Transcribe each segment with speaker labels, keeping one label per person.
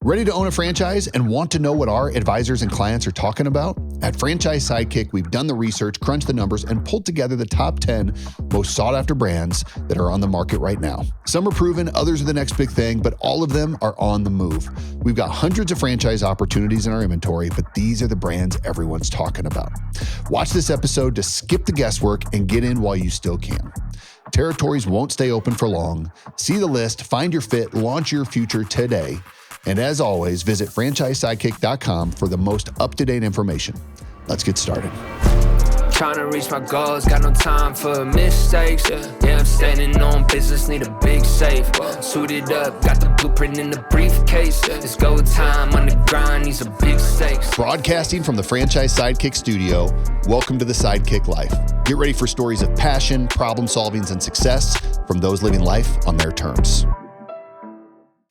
Speaker 1: Ready to own a franchise and want to know what our advisors and clients are talking about? At Franchise Sidekick, we've done the research, crunched the numbers, and pulled together the top 10 most sought-after brands that are on the market right now. Some are proven, others are the next big thing, but all of them are on the move. We've got hundreds of franchise opportunities in our inventory, but these are the brands everyone's talking about. Watch this episode to skip the guesswork and get in while you still can. Territories won't stay open for long. See the list, find your fit, launch your future today. And as always, visit franchisesidekick.com for the most up-to-date information. Let's get started.
Speaker 2: Trying to reach my goals, got no time for mistakes. Yeah, I'm standing on business, need a big safe. Suited up, got the blueprint in the briefcase. It's go time on the grind, these are big stakes.
Speaker 1: Broadcasting from the Franchise Sidekick studio, welcome to the Sidekick Life. Get ready for stories of passion, problem solvings, and success from those living life on their terms.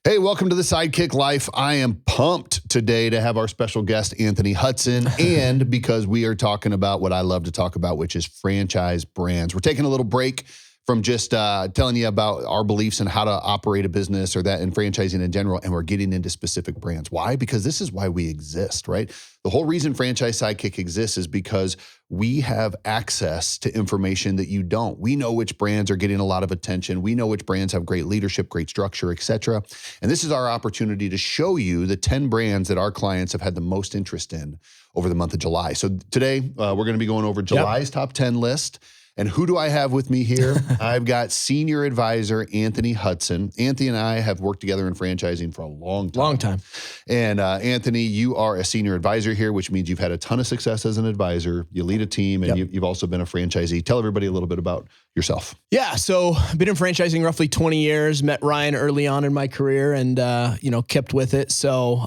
Speaker 1: Hey, welcome to the Sidekick Life. I am pumped today to have our special guest, Anthony Hudson, and because we are talking about what I love to talk about, which is franchise brands. We're taking a little break from just telling you about our beliefs and how to operate a business or that in franchising in general, and we're getting into specific brands. Why? Because this is why we exist, right? The whole reason Franchise Sidekick exists is because we have access to information that you don't. We know which brands are getting a lot of attention. We know which brands have great leadership, great structure, et cetera. And this is our opportunity to show you the 10 brands that our clients have had the most interest in over the month of July. So today, we're going to be going over July's top 10 list. And who do I have with me here? I've got senior advisor Anthony Hudson. Anthony and I have worked together in franchising for a long time. And Anthony, you are a senior advisor here, which means you've had a ton of success as an advisor. You lead a team, and you've also been a franchisee. Tell everybody a little bit about yourself.
Speaker 3: Yeah, so I've been in franchising roughly 20 years. Met Ryan early on in my career, and kept with it. So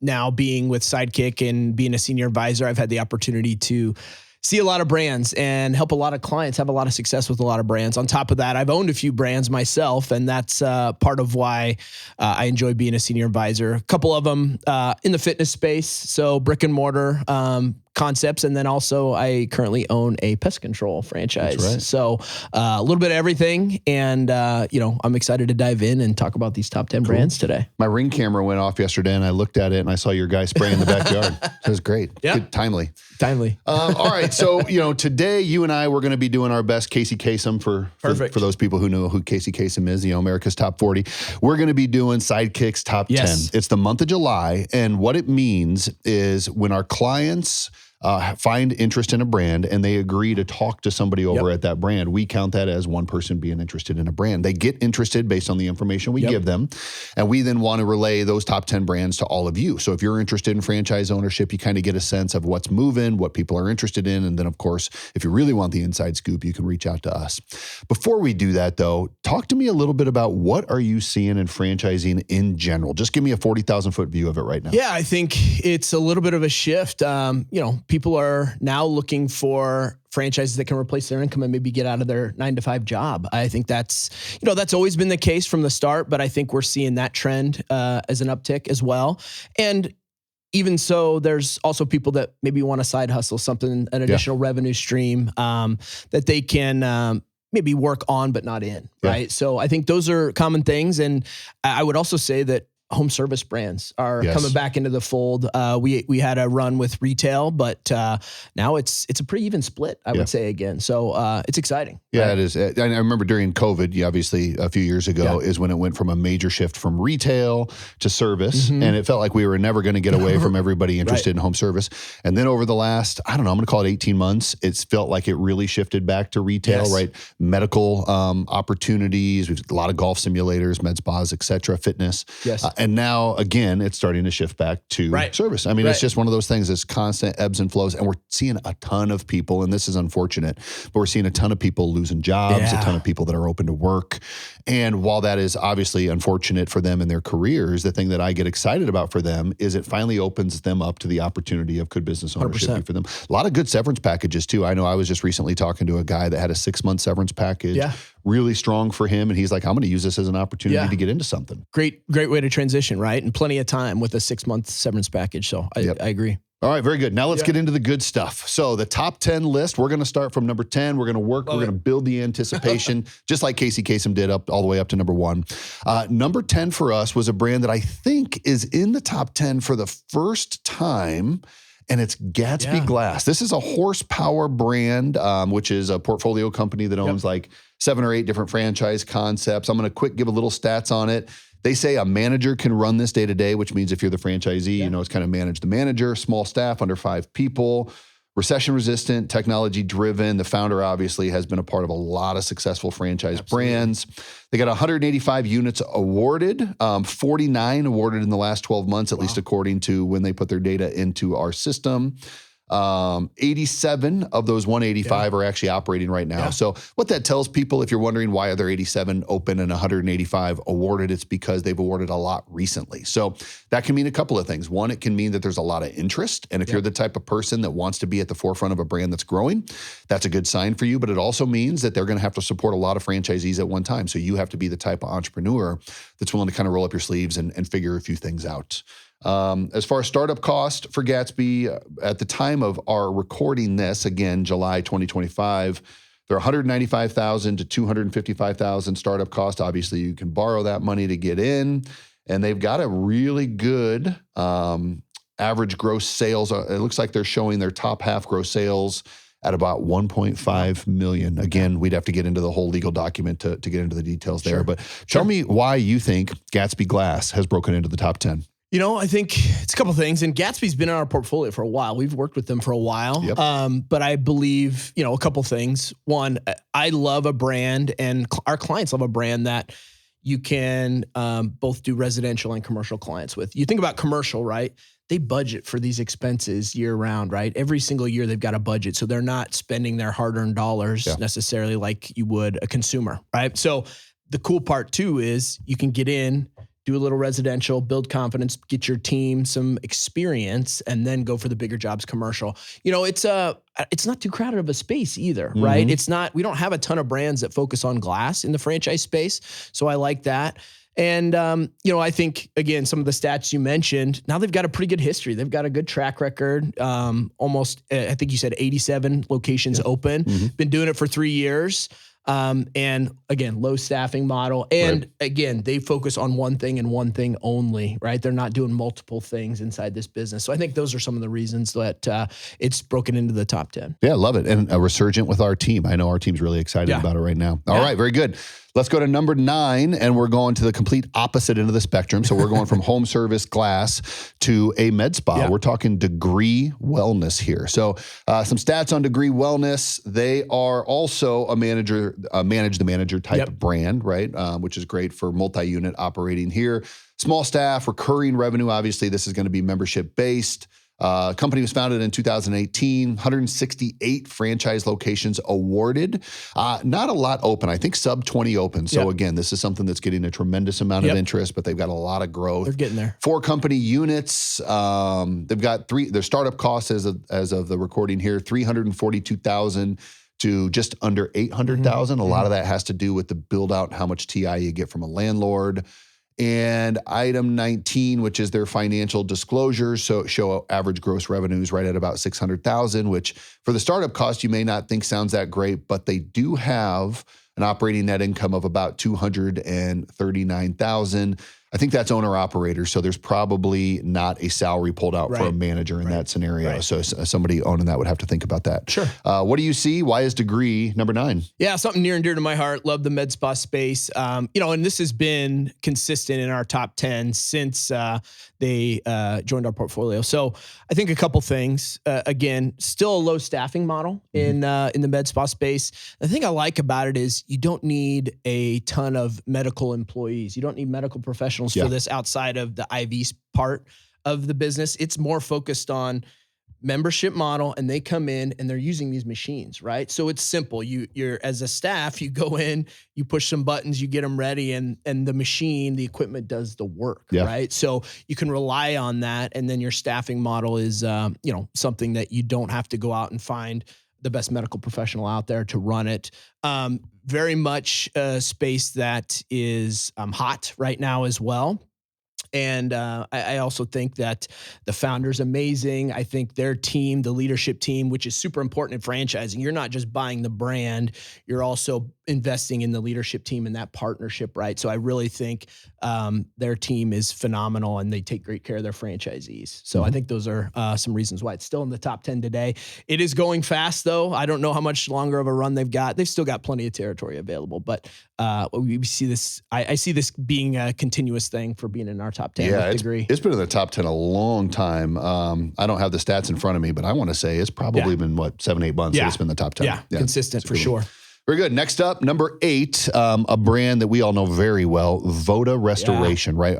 Speaker 3: now being with Sidekick and being a senior advisor, I've had the opportunity to see a lot of brands and help a lot of clients have a lot of success with a lot of brands. On top of that, I've owned a few brands myself, and that's part of why I enjoy being a senior advisor. A couple of them in the fitness space, so brick and mortar concepts, and then also I currently own a pest control franchise.
Speaker 1: That's right.
Speaker 3: So a little bit of everything, and I'm excited to dive in and talk about these top 10 brands today.
Speaker 1: My Ring camera went off yesterday, and I looked at it, and I saw your guy spray in the backyard. It was great.
Speaker 3: Yeah.
Speaker 1: Good, timely.
Speaker 3: All
Speaker 1: right. So, today you and I, we're going to be doing our best Casey Kasem for those people who know who Casey Kasem is, America's top 40. We're going to be doing Sidekick's top 10. It's the month of July. And what it means is when our clients find interest in a brand and they agree to talk to somebody over at that brand, we count that as one person being interested in a brand. They get interested based on the information we give them, and we then want to relay those top 10 brands to all of you. So if you're interested in franchise ownership, you kind of get a sense of what's moving, what people are interested in, and then of course, if you really want the inside scoop, you can reach out to us. Before we do that though, talk to me a little bit about what are you seeing in franchising in general? Just give me a 40,000 foot view of it right now.
Speaker 3: Yeah, I think it's a little bit of a shift. People are now looking for franchises that can replace their income and maybe get out of their 9-to-5 job. I think that's always been the case from the start, but I think we're seeing that trend as an uptick as well. And even so, there's also people that maybe want a side hustle, something, an additional revenue stream that they can maybe work on, but not in, right? So I think those are common things. And I would also say that home service brands are coming back into the fold. We had a run with retail, but now it's a pretty even split, I would say again. So it's exciting.
Speaker 1: Yeah,
Speaker 3: right?
Speaker 1: it is. I remember during COVID, obviously a few years ago, is when it went from a major shift from retail to service. And it felt like we were never going to get away from everybody interested in home service. And then over the last, I'm going to call it 18 months, it's felt like it really shifted back to retail, right? Medical opportunities. We've a lot of golf simulators, med spas, et cetera, fitness. And now, again, it's starting to shift back to service. I mean, it's just one of those things. It's constant ebbs and flows. And we're seeing a ton of people, and this is unfortunate, but we're seeing a ton of people losing jobs, a ton of people that are open to work. And while that is obviously unfortunate for them in their careers, the thing that I get excited about for them is it finally opens them up to the opportunity of good business ownership 100%. For them. A lot of good severance packages, too. I know I was just recently talking to a guy that had a 6-month severance package. Really strong for him. And he's like, I'm going to use this as an opportunity to get into something.
Speaker 3: Great way to transition, right? And plenty of time with a 6-month severance package. So I agree.
Speaker 1: All right, very good. Now let's get into the good stuff. So the top 10 list, we're going to start from number 10. We're going to work. We're going to build the anticipation, just like Casey Kasem did up all the way up to number 1. Number 10 for us was a brand that I think is in the top 10 for the first time, and it's Gatsby Glass. This is a horsepower brand, which is a portfolio company that owns like 7 or 8 different franchise concepts. I'm going to give a little stats on it. They say a manager can run this day to day, which means if you're the franchisee, you know, it's kind of manage the manager, small staff, under 5 people, recession resistant, technology driven. The founder obviously has been a part of a lot of successful franchise brands. They got 185 units awarded, 49 awarded in the last 12 months, at least according to when they put their data into our system. 87 of those 185 are actually operating right now. So what that tells people, if you're wondering why are there 87 open and 185 awarded, it's because they've awarded a lot recently. So that can mean a couple of things. One, it can mean that there's a lot of interest. And if you're the type of person that wants to be at the forefront of a brand that's growing, that's a good sign for you. But it also means that they're going to have to support a lot of franchisees at one time. So you have to be the type of entrepreneur that's willing to kind of roll up your sleeves and figure a few things out. As far as startup cost for Gatsby, at the time of our recording this, again, July 2025, they're $195,000 to $255,000 startup cost. Obviously, you can borrow that money to get in, and they've got a really good average gross sales. It looks like they're showing their top half gross sales at about 1.5 million. Again, we'd have to get into the whole legal document to get into the details there. But tell me why you think Gatsby Glass has broken into the top 10.
Speaker 3: You know, I think it's a couple things, and Gatsby's been in our portfolio for a while. We've worked with them for a while, but I believe, you know, a couple things. One, I love a brand, and our clients love a brand that you can both do residential and commercial clients with. You think about commercial, right? They budget for these expenses year round, right? Every single year they've got a budget, so they're not spending their hard-earned dollars necessarily like you would a consumer, right? So the cool part too is you can get in, do a little residential, build confidence, get your team some experience, and then go for the bigger jobs commercial. You know, it's not too crowded of a space either, right? We don't have a ton of brands that focus on glass in the franchise space. So I like that. And, you know, I think, again, some of the stats you mentioned, now they've got a pretty good history. They've got a good track record. Almost, I think you said 87 locations open. Been doing it for 3 years. And again, low staffing model. And again, they focus on one thing and one thing only, right? They're not doing multiple things inside this business. So I think those are some of the reasons that it's broken into the top 10.
Speaker 1: Yeah, love it. And a resurgent with our team. I know our team's really excited about it right now. All right, very good. Let's go to number 9, and we're going to the complete opposite end of the spectrum. So we're going from home service glass to a med spa. We're talking Degree Wellness here. So some stats on Degree Wellness. They are also a manage the manager type brand, right? Which is great for multi-unit operating here. Small staff, recurring revenue. Obviously, this is going to be membership based. Company was founded in 2018, 168 franchise locations awarded. Not a lot open. I think sub 20 open. So again, this is something that's getting a tremendous amount of interest, but they've got a lot of growth.
Speaker 3: They're getting there.
Speaker 1: 4 company units. They've got their startup costs as of the recording here, $342,000 to just under $800,000. A lot of that has to do with the build out, how much TI you get from a landlord. And item 19, which is their financial disclosures, so show average gross revenues right at about $600,000, which for the startup cost, you may not think sounds that great, but they do have an operating net income of about $239,000. I think that's owner operator, so there's probably not a salary pulled out for a manager in that scenario. So somebody owning that would have to think about that. Sure. What do you see? Why is Degree number 9?
Speaker 3: Yeah, something near and dear to my heart. Love the med spa space. You know, and this has been consistent in our top 10 since they joined our portfolio. So I think a couple things. Again, still a low staffing model in the med spa space. The thing I like about it is you don't need a ton of medical employees. You don't need medical professionals for this outside of the IV part of the business. It's more focused on membership model, and they come in and they're using these machines, right? So it's simple. You're as a staff, you go in, you push some buttons, you get them ready, and the machine, the equipment does the work, right? So you can rely on that, and then your staffing model is you know, something that you don't have to go out and find the best medical professional out there to run it. Very much a space that is hot right now as well. And I also think that the founder's amazing. I think their team, the leadership team, which is super important in franchising, you're not just buying the brand, you're also investing in the leadership team and that partnership, right? So I really think their team is phenomenal and they take great care of their franchisees. So I think those are some reasons why it's still in the top 10 today. It is going fast though. I don't know how much longer of a run they've got. They've still got plenty of territory available, but we see this. I see this being a continuous thing for being in our top 10.
Speaker 1: Yeah, it's been in the top 10 a long time. I don't have the stats in front of me, but I want to say it's probably been 7-8 months that it's been the top 10.
Speaker 3: Yeah, consistent for sure.
Speaker 1: Very good. Next up, number 8, a brand that we all know very well, Voda Restoration, right?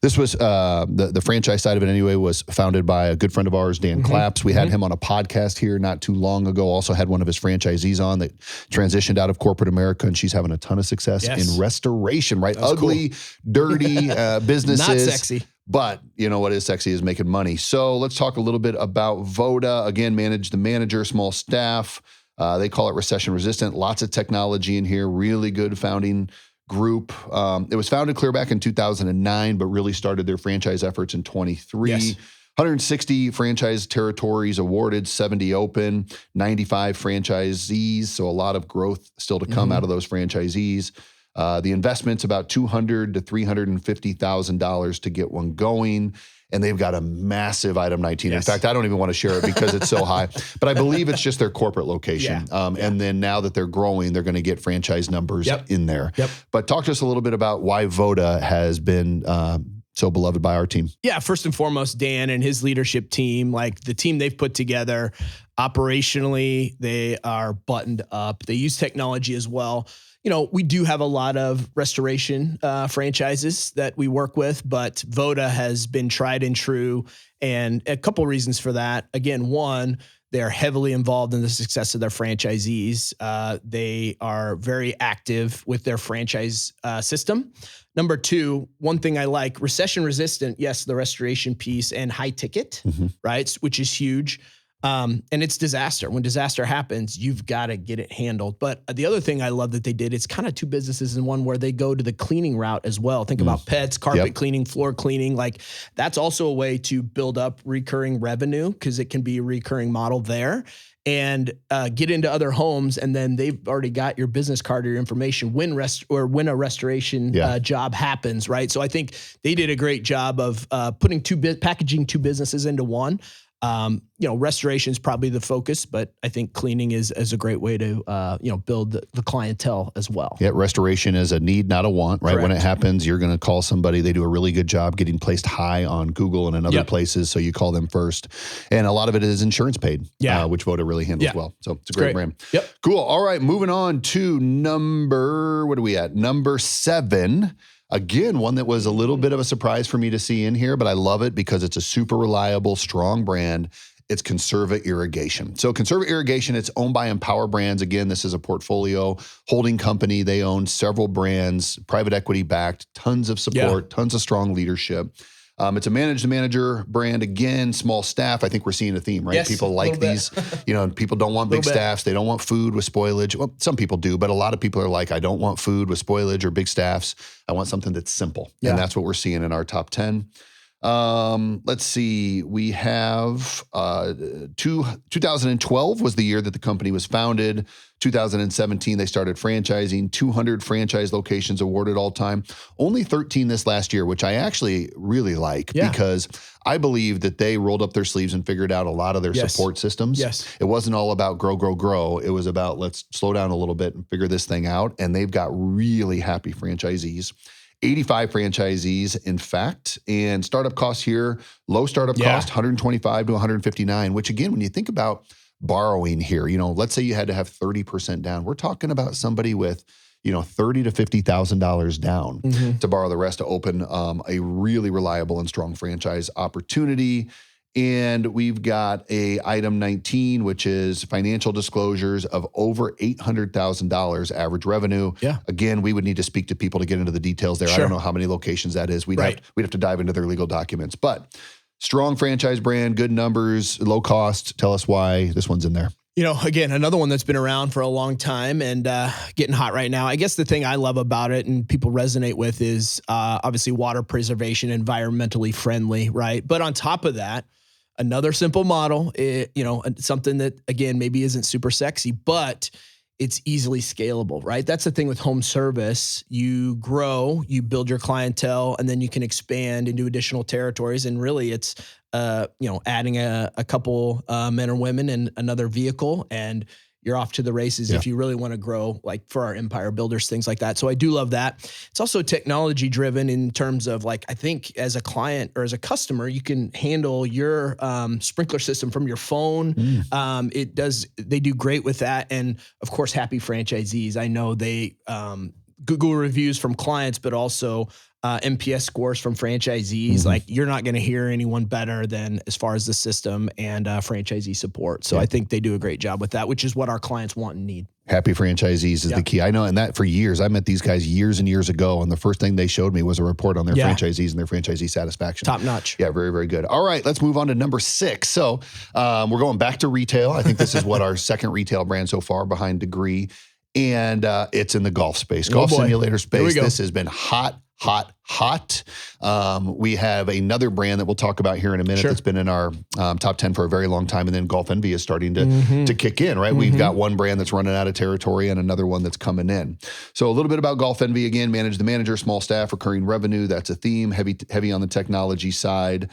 Speaker 1: This was the franchise side of it anyway, was founded by a good friend of ours, Dan Claps. We had him on a podcast here not too long ago. Also had one of his franchisees on that transitioned out of corporate America, and she's having a ton of success in restoration, right? That's ugly, dirty businesses.
Speaker 3: Not sexy.
Speaker 1: But you know what is sexy is making money. So let's talk a little bit about Voda. Again, the manager, small staff. They call it recession resistant. Lots of technology in here. Really good founding group. It was founded clear back in 2009, but really started their franchise efforts in 23. Yes. 160 franchise territories awarded, 70 open, 95 franchisees. So a lot of growth still to come out of those franchisees. The investment's about $200,000 to $350,000 to get one going. And they've got a massive item 19. Yes. In fact, I don't even want to share it because it's so high. But I believe it's just their corporate location. And then now that they're growing, they're going to get franchise numbers in there. But talk to us a little bit about why Voda has been so beloved by our team.
Speaker 3: Yeah, first and foremost, Dan and his leadership team, like the team they've put together, operationally, they are buttoned up. They use technology as well. You know, we do have a lot of restoration franchises that we work with, but Voda has been tried and true. And a couple of reasons for that. Again, one, they're heavily involved in the success of their franchisees. They are very active with their franchise system. Number 2, one thing I like, recession resistant, yes, the restoration piece and high ticket, right, which is huge. And it's disaster. When disaster happens, you've got to get it handled. But the other thing I love that they did, it's kind of 2 businesses in one where they go to the cleaning route as well. Think about pets, carpet cleaning, floor cleaning. Like that's also a way to build up recurring revenue because it can be a recurring model there and get into other homes. And then they've already got your business card or your information when a restoration job happens, right? So I think they did a great job of packaging 2 businesses into one. Restoration is probably the focus, but I think cleaning is a great way to, build the clientele as well.
Speaker 1: Yeah. Restoration is a need, not a want, right?
Speaker 3: Correct.
Speaker 1: When it happens, you're going to call somebody. They do a really good job getting placed high on Google and in other places. So you call them first. And a lot of it is insurance paid, which Voda really handles well. So it's a great brand.
Speaker 3: Yep.
Speaker 1: Cool. All right. Moving on to number 7. Again, one that was a little bit of a surprise for me to see in here, but I love it because it's a super reliable, strong brand. It's Conserva Irrigation. So Conserva Irrigation, it's owned by Empower Brands. Again, this is a portfolio holding company. They own several brands, private equity backed, tons of support, tons of strong leadership. It's a manager brand. Again, small staff. I think we're seeing a theme, right?
Speaker 3: Yes,
Speaker 1: people like these, people don't want big staffs. They don't want food with spoilage. Well, some people do, but a lot of people are like, I don't want food with spoilage or big staffs. I want something that's simple. And that's what we're seeing in our top 10. Let's see. We have 2012 was the year that the company was founded. 2017, they started franchising. 200 franchise locations awarded all time. Only 13 this last year, which I actually really like because I believe that they rolled up their sleeves and figured out a lot of their support systems.
Speaker 3: Yes.
Speaker 1: It wasn't all about grow. It was about let's slow down a little bit and figure this thing out. And they've got really happy franchisees. 85 franchisees, in fact, and startup costs here, low startup cost, 125 to 159, which again, when you think about borrowing here, let's say you had to have 30% down. We're talking about somebody with, $30,000 to $50,000 down to borrow the rest to open a really reliable and strong franchise opportunity. And we've got a item 19, which is financial disclosures of over $800,000 average revenue. Yeah. Again, we would need to speak to people to get into the details there. Sure. I don't know how many locations that is. We'd have to dive into their legal documents. But strong franchise brand, good numbers, low cost. Tell us why this one's in there.
Speaker 3: Again, another one that's been around for a long time and getting hot right now. I guess the thing I love about it and people resonate with is obviously water preservation, environmentally friendly, right? But on top of that, another simple model, something that, again, maybe isn't super sexy, but it's easily scalable, right? That's the thing with home service. You grow, you build your clientele, and then you can expand into additional territories. And really it's, adding a couple men or women and another vehicle, and you're off to the races if you really want to grow, like for our empire builders, things like that. So I do love that. It's also technology driven in terms of I think as a client or as a customer, you can handle your sprinkler system from your phone. They do great with that. And of course, happy franchisees. I know they Google reviews from clients, but also NPS scores from franchisees. Like you're not going to hear anyone better than as far as the system and franchisee support. So I think they do a great job with that, which is what our clients want and need.
Speaker 1: Happy franchisees is the key. I know, and that for years, I met these guys years and years ago, and the first thing they showed me was a report on their franchisees and their franchisee satisfaction.
Speaker 3: Top notch.
Speaker 1: Yeah, very, very good. All right, let's move on to number 6. So we're going back to retail. I think this is what our second retail brand so far behind Degree, and it's in the golf space, golf simulator space. This has been hot. We have another brand that we'll talk about here in a minute that's been in our top 10 for a very long time. And then Golf Envy is starting to kick in, right? We've got one brand that's running out of territory and another one that's coming in. So a little bit about Golf Envy again, manage the manager, small staff, recurring revenue. That's a theme, heavy on the technology side.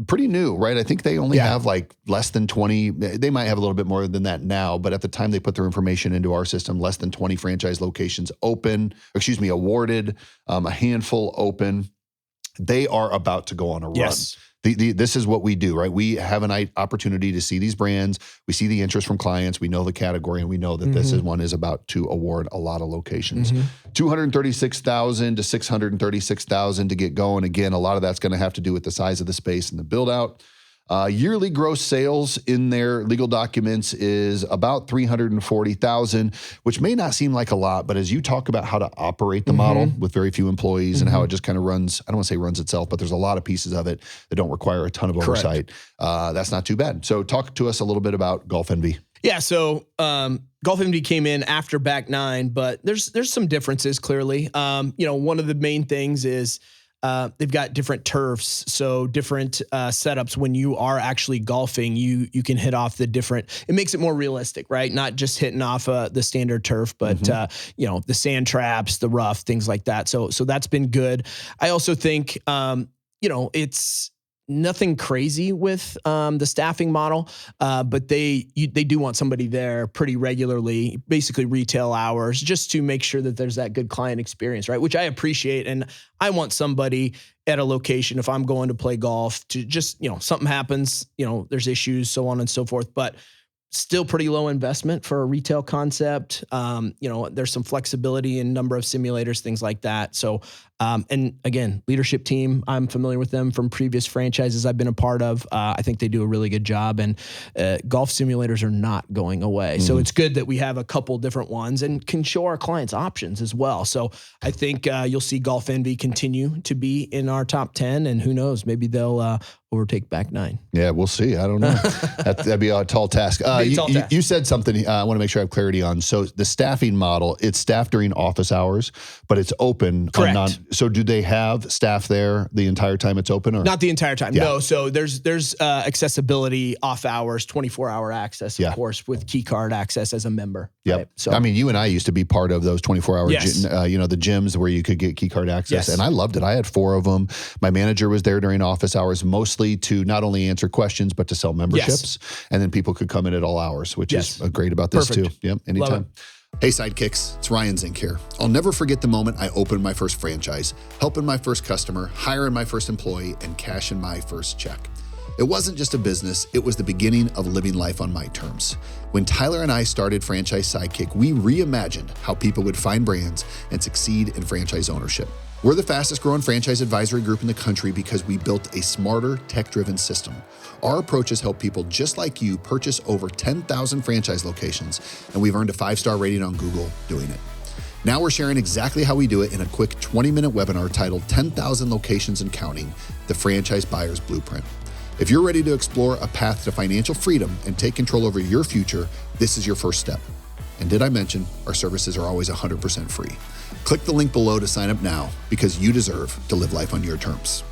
Speaker 1: Pretty new, right? I think they only have less than 20. They might have a little bit more than that now, but at the time they put their information into our system, less than 20 franchise locations awarded, a handful open. They are about to go on a run. This is what we do, right? We have an opportunity to see these brands. We see the interest from clients. We know the category, and we know that this one is about to award a lot of locations. 236,000 to 636,000 to get going. Again, a lot of that's going to have to do with the size of the space and the build out. Yearly gross sales in their legal documents is about 340,000, which may not seem like a lot, but as you talk about how to operate the model with very few employees and how it just kind of runs, I don't want to say runs itself, but there's a lot of pieces of it that don't require a ton of oversight. That's not too bad. So talk to us a little bit about Golf Envy.
Speaker 3: Yeah, so Golf Envy came in after Back 9, but there's some differences clearly. One of the main things is they've got different turfs, so different setups. When you are actually golfing, you can hit off the different. It makes it more realistic, right? Not just hitting off the standard turf, but the sand traps, the rough, things like that. So that's been good. I also think it's nothing crazy with the staffing model, but they do want somebody there pretty regularly, basically retail hours, just to make sure that there's that good client experience, right? Which I appreciate. And I want somebody at a location, if I'm going to play golf, to just, something happens, there's issues, so on and so forth, but still pretty low investment for a retail concept. There's some flexibility in number of simulators, things like that. So, and again, leadership team, I'm familiar with them from previous franchises I've been a part of. I think they do a really good job, and golf simulators are not going away. So it's good that we have a couple different ones and can show our clients options as well. So I think you'll see Golf Envy continue to be in our top 10, and who knows, maybe they'll overtake Back 9.
Speaker 1: Yeah, we'll see. I don't know. That'd be a tall task. You said something I want to make sure I have clarity on. So the staffing model, it's staffed during office hours, but it's open.
Speaker 3: Correct.
Speaker 1: So do they have staff there the entire time it's open? Or
Speaker 3: not the entire time? Yeah. No. So there's accessibility off hours, 24-hour access, of course, with key card access as a member.
Speaker 1: Yeah.
Speaker 3: Right? So
Speaker 1: I mean, you and I used to be part of those 24-hour, the gyms where you could get key card access, and I loved it. I had 4 of them. My manager was there during office hours, mostly to not only answer questions, but to sell memberships. And then people could come in at all hours, which is great about this too. Yep. Anytime. Hey, Sidekicks, it's Ryan Zink here. I'll never forget the moment I opened my first franchise, helping my first customer, hiring my first employee, and cashing my first check. It wasn't just a business, it was the beginning of living life on my terms. When Tyler and I started Franchise Sidekick, we reimagined how people would find brands and succeed in franchise ownership. We're the fastest growing franchise advisory group in the country because we built a smarter, tech-driven system. Our approach has helped people just like you purchase over 10,000 franchise locations, and we've earned a 5-star rating on Google doing it. Now we're sharing exactly how we do it in a quick 20-minute webinar titled 10,000 Locations and Counting, the Franchise Buyer's Blueprint. If you're ready to explore a path to financial freedom and take control over your future, this is your first step. And did I mention our services are always 100% free? Click the link below to sign up now because you deserve to live life on your terms.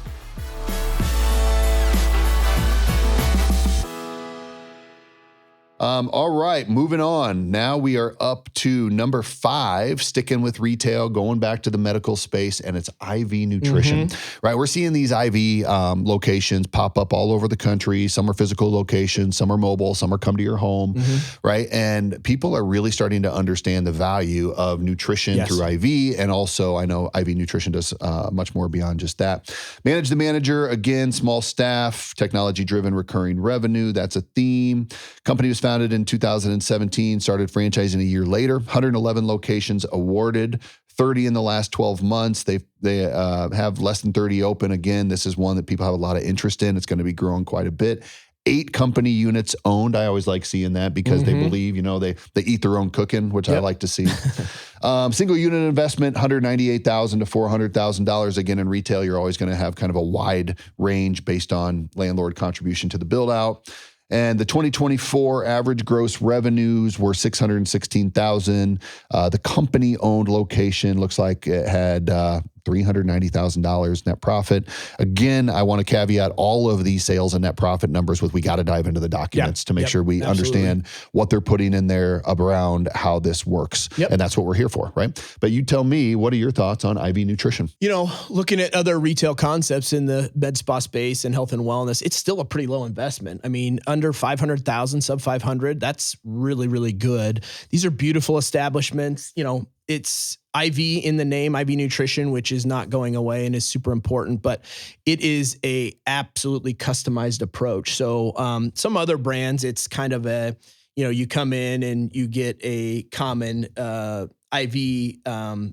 Speaker 1: All right, moving on. Now we are up to number 5, sticking with retail, going back to the medical space, and it's IV nutrition, right? We're seeing these IV locations pop up all over the country. Some are physical locations, some are mobile, some are come to your home, right? And people are really starting to understand the value of nutrition through IV. And also, I know IV nutrition does much more beyond just that. Manage the manager, again, small staff, technology-driven recurring revenue. That's a theme. Company was founded in 2017, started franchising a year later, 111 locations awarded, 30 in the last 12 months. They have less than 30 open. Again, this is one that people have a lot of interest in. It's going to be growing quite a bit. 8 company units owned. I always like seeing that because they believe, they eat their own cooking, which I like to see. Single unit investment, $198,000 to $400,000. Again, in retail, you're always going to have kind of a wide range based on landlord contribution to the build out. And the 2024 average gross revenues were $616,000. The company-owned location looks like it had $390,000 net profit. Again, I want to caveat all of these sales and net profit numbers with we got to dive into the documents to make sure we understand what they're putting in there around how this works. And that's what we're here for, right? But you tell me, what are your thoughts on IV nutrition?
Speaker 3: Looking at other retail concepts in the med spa space and health and wellness, it's still a pretty low investment. I mean, under 500,000, sub 500, that's really, really good. These are beautiful establishments. It's IV in the name, IV nutrition, which is not going away and is super important, but it is a absolutely customized approach. So some other brands, it's kind of a, you come in and you get a common IV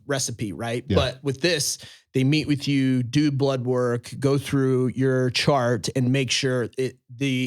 Speaker 3: recipe, right? Yeah. But with this, they meet with you, do blood work, go through your chart and make sure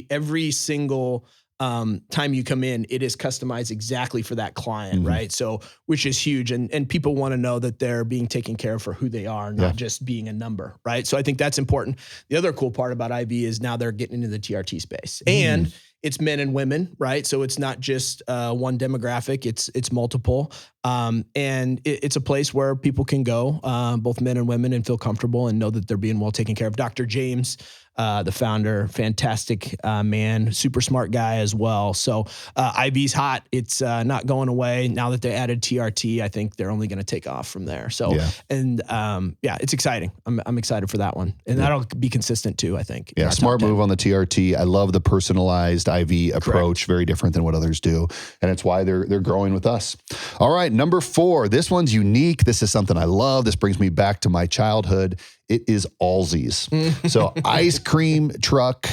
Speaker 3: every single time you come in, it is customized exactly for that client, right? So, which is huge. And people want to know that they're being taken care of for who they are, not just being a number, right? So I think that's important. The other cool part about IV is now they're getting into the TRT space and it's men and women, right? So it's not just one demographic, it's multiple. And it's a place where people can go, both men and women, and feel comfortable and know that they're being well taken care of. Dr. James, the founder, fantastic man, super smart guy as well. So IV's hot. It's not going away. Now that they added TRT, I think they're only going to take off from there. So, it's exciting. I'm excited for that one. And that'll be consistent too, I think.
Speaker 1: Yeah, smart move on the TRT. I love the personalized IV approach, very different than what ours do. And it's why they're growing with us. All right, number 4. This one's unique. This is something I love. This brings me back to my childhood. It is Allsies. So ice cream truck,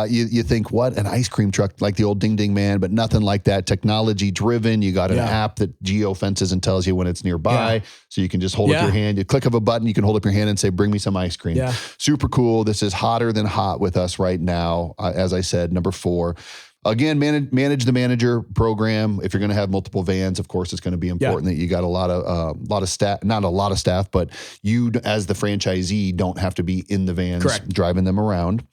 Speaker 1: you think, what? An ice cream truck like the old Ding Ding Man, but nothing like that. Technology driven. You got an app that geo-fences and tells you when it's nearby. So you can just hold up your hand. You click of a button, you can hold up your hand and say, bring me some ice cream. Super cool. This is hotter than hot with us right now. As I said, number 4. Again, manage the manager program. If you're going to have multiple vans, of course, it's going to be important that you got a lot of staff, not a lot of staff, but you as the franchisee don't have to be in the vans driving them around.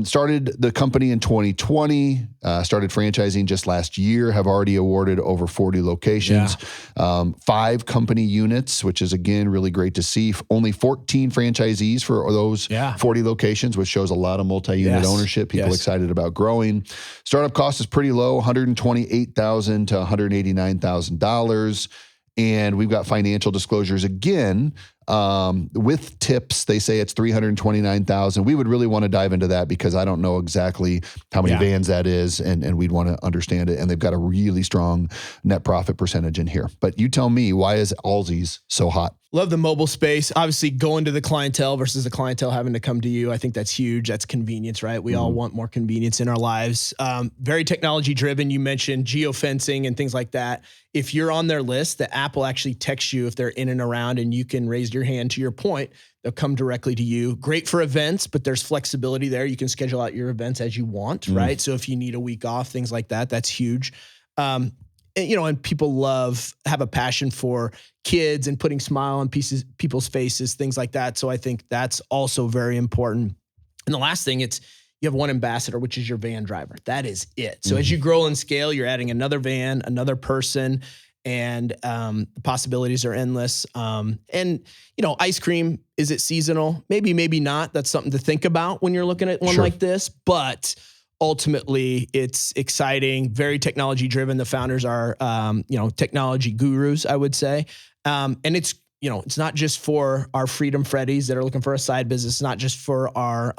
Speaker 1: Started the company in 2020, started franchising just last year, have already awarded over 40 locations, 5 company units, which is, again, really great to see. Only 14 franchisees for those 40 locations, which shows a lot of multi-unit ownership. People excited about growing. Startup cost is pretty low, $128,000 to $189,000. And we've got financial disclosures again, with tips. They say it's $329,000. We would really want to dive into that because I don't know exactly how many vans that is, and we'd want to understand it. And they've got a really strong net profit percentage in here. But you tell me, why is Allsies so hot?
Speaker 3: Love the mobile space. Obviously, going to the clientele versus the clientele having to come to you. I think that's huge. That's convenience, right? We all want more convenience in our lives. Very technology driven. You mentioned geofencing and things like that. If you're on their list, the app will actually text you if they're in and around, and you can raise your hand. To your point, they'll come directly to you. Great for events, but there's flexibility there. You can schedule out your events as you want, right? So if you need a week off, things like that, that's huge. And people have a passion for kids and putting smile on people's faces, things like that. So I think that's also very important. And the last thing, it's you have one ambassador, which is your van driver. That is it. So as you grow and scale, you're adding another van, another person, and the possibilities are endless. And, ice cream, is it seasonal? Maybe, maybe not. That's something to think about when you're looking at one like this. But ultimately, it's exciting, very technology driven. The founders are, technology gurus, I would say. And it's not just for our Freedom Freddies that are looking for a side business. It's not just for our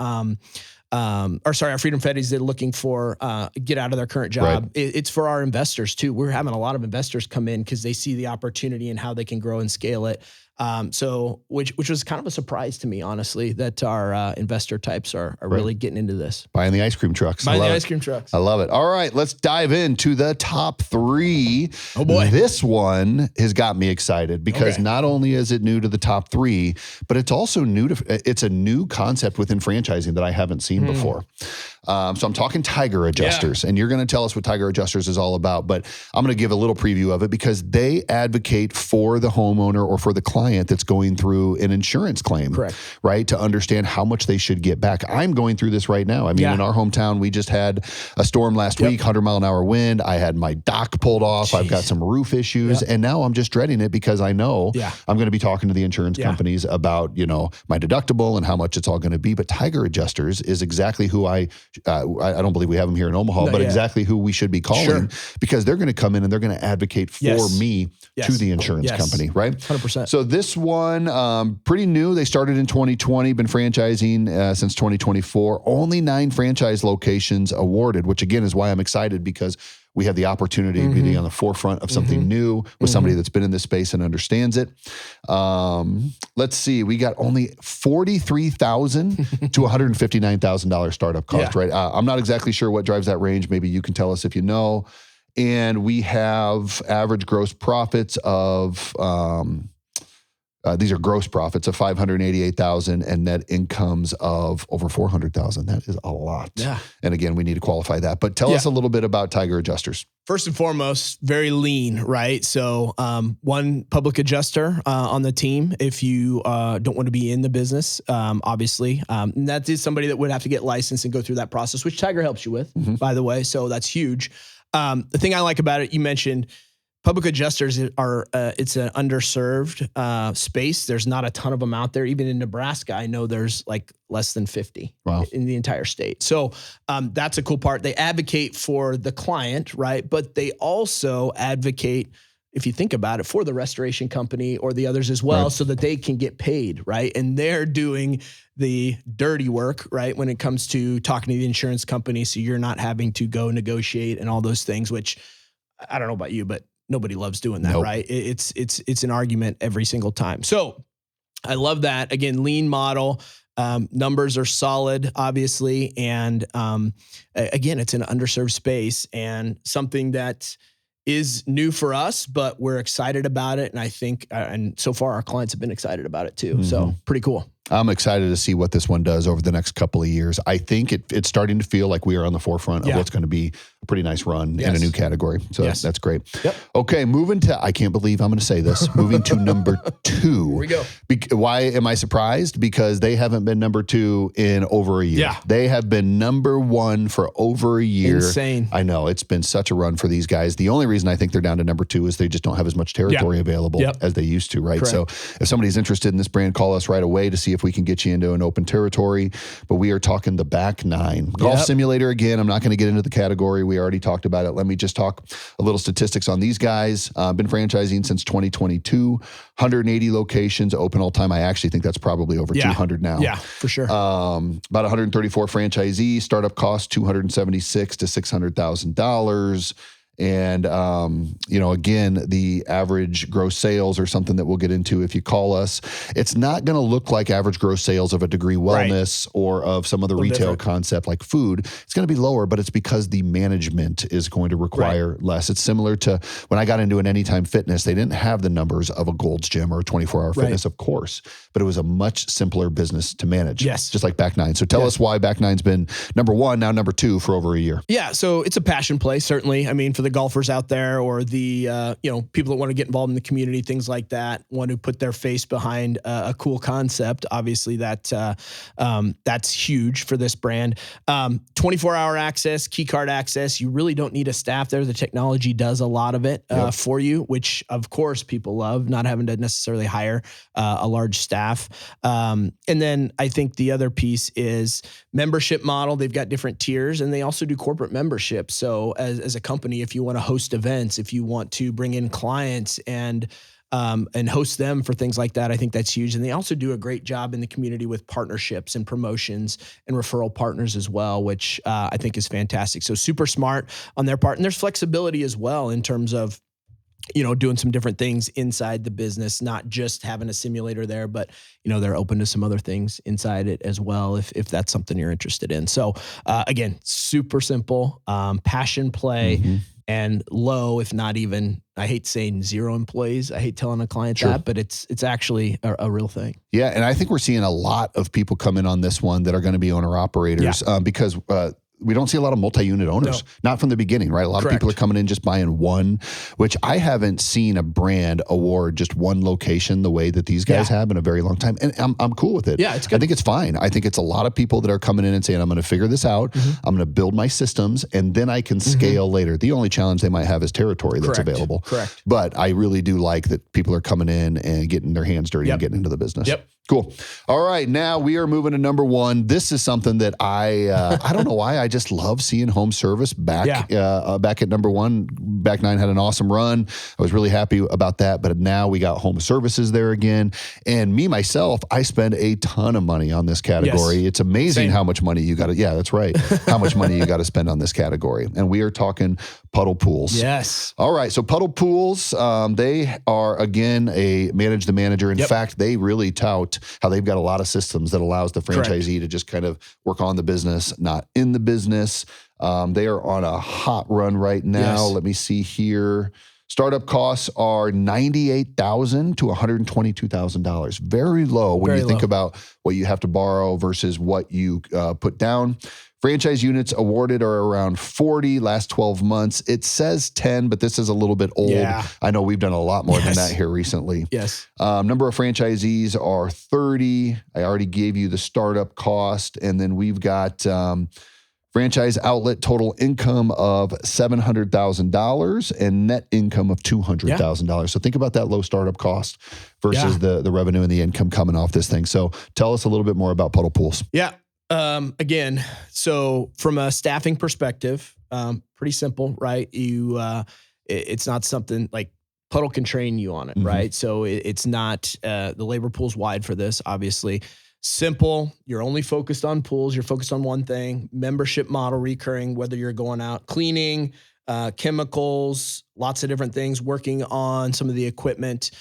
Speaker 3: our Freedom Freddies that are looking for get out of their current job.
Speaker 1: Right.
Speaker 3: It's for our investors too. We're having a lot of investors come in because they see the opportunity and how they can grow and scale it. Which was kind of a surprise to me, honestly, that our investor types are really getting into this.
Speaker 1: Buying the ice cream trucks.
Speaker 3: Buying the ice cream trucks.
Speaker 1: I love it. All right, let's dive into the top 3.
Speaker 3: Oh boy.
Speaker 1: This one has got me excited because not only is it new to the top 3, but it's also it's a new concept within franchising that I haven't seen before. So I'm talking Tiger Adjusters, and you're going to tell us what Tiger Adjusters is all about, but I'm going to give a little preview of it because they advocate for the homeowner or for the client that's going through an insurance claim, right? To understand how much they should get back. I'm going through this right now. I mean, in our hometown, we just had a storm last week, 100-mile-an-hour wind. I had my dock pulled off. I've got some roof issues, and now I'm just dreading it because I know I'm going to be talking to the insurance companies about, my deductible and how much it's all going to be. But Tiger Adjusters is exactly who I don't believe we have them here in Omaha, but exactly who we should be calling because they're going to come in and they're going to advocate for me to the insurance company, right?
Speaker 3: 100%.
Speaker 1: So this one, pretty new. They started in 2020, been franchising since 2024. Only 9 franchise locations awarded, which again is why I'm excited because we have the opportunity to be on the forefront of something new with somebody that's been in this space and understands it. Let's see. We got only $43,000 to $159,000 startup cost, right? I'm not exactly sure what drives that range. Maybe you can tell us if you know. And we have average gross profits of... these are gross profits of $588,000 and net incomes of over $400,000. That is a lot. Yeah. And again, we need to qualify that. But tell us a little bit about Tiger Adjusters.
Speaker 3: First and foremost, very lean, right? So one public adjuster on the team if you don't want to be in the business, obviously. And that is somebody that would have to get licensed and go through that process, which Tiger helps you with, by the way. So that's huge. The thing I like about it, you mentioned, public adjusters are, it's an underserved space. There's not a ton of them out there. Even in Nebraska, I know there's like less than 50 in the entire state. So that's a cool part. They advocate for the client, right? But they also advocate, if you think about it, for the restoration company or the others as well, so that they can get paid, right? And they're doing the dirty work, right? When it comes to talking to the insurance company. So you're not having to go negotiate and all those things, which I don't know about you, but nobody loves doing that, right? It's an argument every single time. So I love that. Again, lean model. Numbers are solid, obviously. And again, it's an underserved space and something that is new for us, but we're excited about it. And I think, and so far our clients have been excited about it too. So pretty cool.
Speaker 1: I'm excited to see what this one does over the next couple of years. I think it's starting to feel like we are on the forefront of what's going to be a pretty nice run in a new category. So that's great. Yep. Okay, moving to, I can't believe I'm going to say this, moving to number 2. Here
Speaker 3: we go.
Speaker 1: Why am I surprised? Because they haven't been number 2 in over a year. Yeah. They have been number 1 for over a year.
Speaker 3: Insane.
Speaker 1: I know, it's been such a run for these guys. The only reason I think they're down to number 2 is they just don't have as much territory available as they used to, right? Correct. So if somebody's interested in this brand, call us right away to see if we can get you into an open territory. But we are talking the back 9. Golf simulator, again, I'm not going to get into the category. We already talked about it. Let me just talk a little statistics on these guys. Been franchising since 2022, 180 locations open all time. I actually think that's probably over 200 now. Yeah,
Speaker 3: for sure.
Speaker 1: About 134 franchisees, startup cost $276,000 to $600,000. And, again, the average gross sales or something that we'll get into if you call us, it's not going to look like average gross sales of a Degree Wellness or of some other retail concept like food. It's going to be lower, but it's because the management is going to require less. It's similar to when I got into an Anytime Fitness, they didn't have the numbers of a Gold's Gym or a 24-hour fitness, of course, but it was a much simpler business to manage. Yes. Just like Back 9. So tell us why Back 9's been number 1, now number 2 for over a year.
Speaker 3: Yeah. So it's a passion play, certainly. I mean, for the the golfers out there or the, people that want to get involved in the community, things like that, want to put their face behind a cool concept. Obviously that's huge for this brand. 24-hour access, key card access. You really don't need a staff there. The technology does a lot of it for you, which of course people love, not having to necessarily hire a large staff. And then I think the other piece is membership model. They've got different tiers, and they also do corporate membership. So as a company, if you want to host events, if you want to bring in clients and host them for things like that, I think that's huge. And they also do a great job in the community with partnerships and promotions and referral partners as well, which I think is fantastic. So super smart on their part. And there's flexibility as well in terms of, doing some different things inside the business, not just having a simulator there, but, they're open to some other things inside it as well, if that's something you're interested in. So again, super simple, passion play, and low, if not even, I hate saying 0 employees. I hate telling a client that, but it's actually a real thing.
Speaker 1: Yeah. And I think we're seeing a lot of people come in on this one that are going to be owner operators because we don't see a lot of multi-unit owners, not from the beginning, right? A lot of people are coming in just buying one, which I haven't seen a brand award just one location the way that these guys have in a very long time. And I'm cool with it.
Speaker 3: Yeah, it's good.
Speaker 1: I think it's fine. I think it's a lot of people that are coming in and saying, I'm going to figure this out. I'm going to build my systems and then I can scale later. The only challenge they might have is territory that's available.
Speaker 3: Correct.
Speaker 1: But I really do like that people are coming in and getting their hands dirty and getting into the business. Cool. All right. Now we are moving to number 1. This is something that I don't know why. I just love seeing home service back at number 1. Back 9 had an awesome run. I was really happy about that. But now we got home services there again. And me, myself, I spend a ton of money on this category. It's amazing how much money you got to, that's right. How much money you got to spend on this category. And we are talking Puddle pools.
Speaker 3: Yes.
Speaker 1: All right. So Puddle pools, they are, again, a manage the manager. In fact, they really tout how they've got a lot of systems that allows the franchisee to just kind of work on the business, not in the business. They are on a hot run right now. Let me see here. Startup costs are $98,000 to $122,000. Very low when you think about what you have to borrow versus what you put down. Franchise units awarded are around 40 last 12 months. It says 10, but this is a little bit old. I know we've done a lot more than that here recently. Number of franchisees are 30. I already gave you the startup cost. And then we've got franchise outlet total income of $700,000 and net income of $200,000. So think about that low startup cost versus the revenue and the income coming off this thing. So tell us a little bit more about Puddle pools.
Speaker 3: Again, so from a staffing perspective, pretty simple, right? It's not something like Puddle can train you on it, right? So it's not, the labor pool's wide for this, obviously. Simple. You're only focused on pools. You're focused on one thing, membership model, recurring, whether you're going out cleaning, chemicals, lots of different things, working on some of the equipment,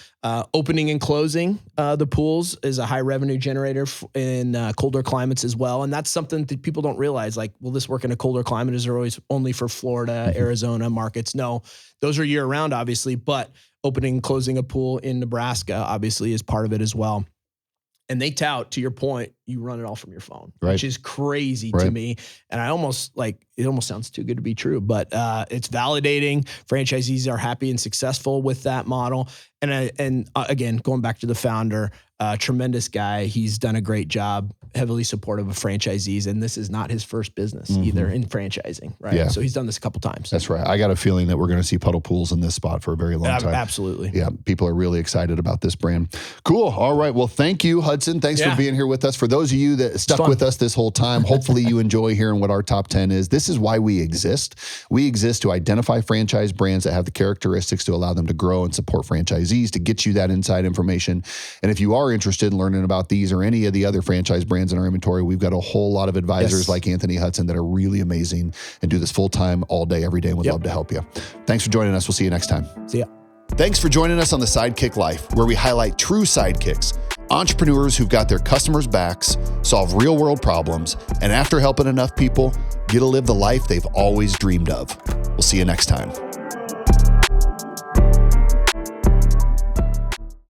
Speaker 3: opening and closing the pools is a high revenue generator in colder climates as well. And that's something that people don't realize. Like, will this work in a colder climate? Is it always only for Florida, Arizona markets? No, those are year round, obviously, but opening and closing a pool in Nebraska obviously is part of it as well. And they tout, to your point, you run it all from your phone, which is crazy to me. And it almost sounds too good to be true, but it's validating. Franchisees are happy and successful with that model. And again, going back to the founder, tremendous guy. He's done a great job, heavily supportive of franchisees. And this is not his first business either in franchising, right?
Speaker 1: Yeah.
Speaker 3: So he's done this a couple times.
Speaker 1: That's right. I got a feeling that we're going to see Puddle pools in this spot for a very long time.
Speaker 3: Absolutely.
Speaker 1: Yeah. People are really excited about this brand. Cool. All right. Well, thank you, Hudson. Thanks for being here with us. For those of you that stuck with us this whole time, hopefully you enjoy hearing what our top 10 is. This is why we exist. We exist to identify franchise brands that have the characteristics to allow them to grow and support franchisees, to get you that inside information. And if you are interested in learning about these or any of the other franchise brands in our inventory, we've got a whole lot of advisors like Anthony Hudson that are really amazing and do this full time, all day, every day, and would love to help you. Thanks for joining us. We'll see you next time.
Speaker 3: See ya.
Speaker 1: Thanks for joining us on the Sidekick Life, where we highlight true sidekicks, entrepreneurs who've got their customers' backs, solve real world problems, and after helping enough people, get to live the life they've always dreamed of. We'll see you next time.